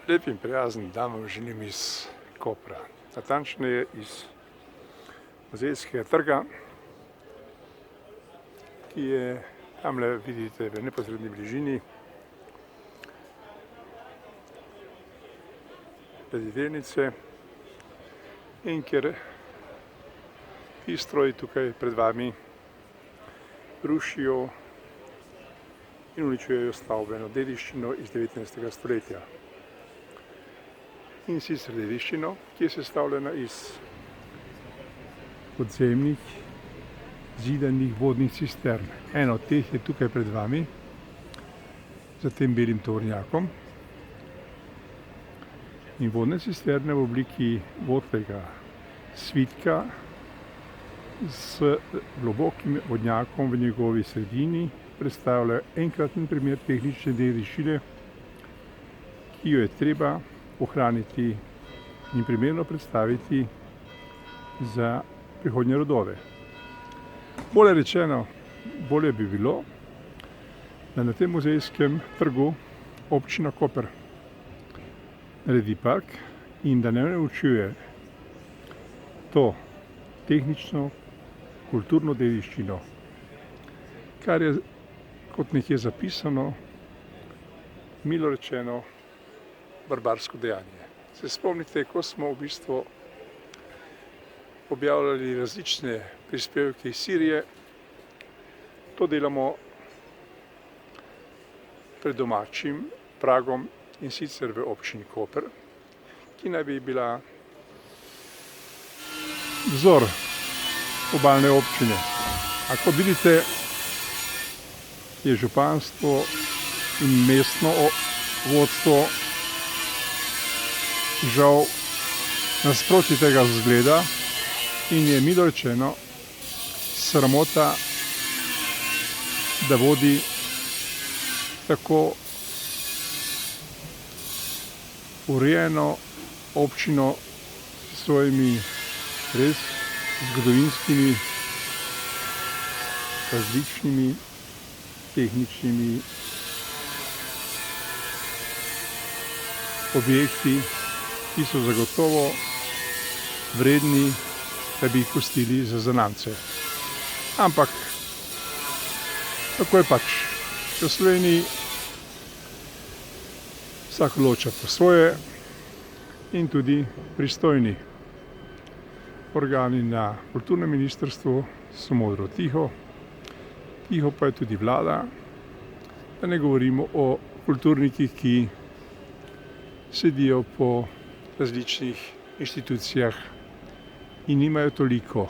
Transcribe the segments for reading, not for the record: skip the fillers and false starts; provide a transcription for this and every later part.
Lep in prijazen dan vam želim iz Kopra, natančneje iz Muzejskega trga, ki je tamle vidite v neposredni bližini ladjedelnice in kjer ti stroji tukaj pred vami rušijo in uničujejo stavbeno dediščino iz 19. stoletja. In sicer dediščino, ki je sestavljena iz podzemnih zidanih vodnih cistern. Ena od teh je tukaj pred vami, za tem belim tovornjakom. In vodne cisterne v obliki vodnega svitka s globokim vodnjakom v njegovi sredini predstavljajo enkraten primer tehnične dediščine, ki jo je treba ohraniti in primerno predstaviti za prihodnje rodove. Bolje rečeno, bolje bi bilo, da na tem muzejskem trgu občina Koper naredi park in da ne uničuje to tehnično, kulturno dediščino, kar je, kot nekje zapisano, milo rečeno, barbarsko dejanje. Se spomnite, ko smo v bistvu objavljali različne prispevke iz Sirije, to delamo pred domačim pragom in sicer v občini Koper, ki naj bi bila vzor obalne občine. A kot vidite, je županstvo in mestno vodstvo žal nasproti tega vzgleda in je milo rečeno sramota, da vodi tako urejeno občino s svojimi res zgodovinskimi, različnimi tehničnimi objekti, ki so zagotovo vredni, da bi jih pustili za zanamce. Ampak tako je pač. V Sloveniji vsak odloča po svoje in tudi pristojni organi na kulturnem ministrstvu so modro tiho, tiho pa je tudi vlada, da ne govorimo o kulturnikih, ki sedijo po različnih inštitucijah in nimajo toliko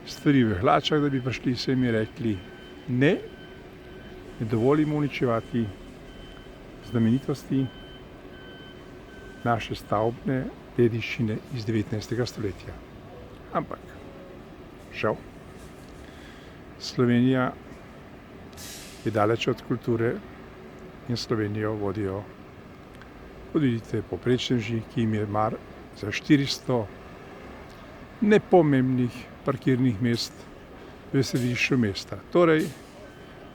stvari v hlačah, da bi prišli se mi rekli ne dovolimo uničevati znamenitosti naše stavbne dediščine iz 19. stoletja. Ampak, žal, Slovenija je daleč od kulture in Slovenijo vodijo, kot vidite, povprečneži, ki jim je mar za 400 nepomembnih parkirnih mest v središču mesta. Torej,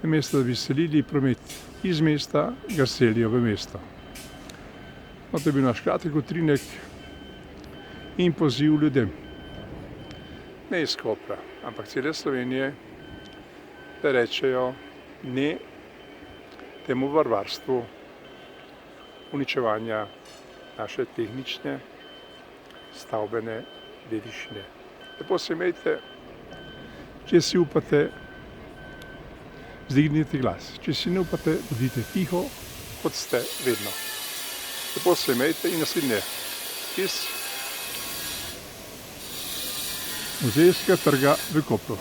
namesto da bi selili promet iz mesta, ga selijo v mesto. No, to je bil naš kratek utrinek in poziv ljudem, ne iz Kopra, ampak cele Slovenije, da rečejo ne temu barbarstvu uničevanja naše tehnične stavbene dediščine. Lepo se imejte, če si upate, vzdignite glas. Če si ne upate, bodite tiho, kot ste vedno. Lepo se imejte in naslednje iz Muzejskega trga v Kopru.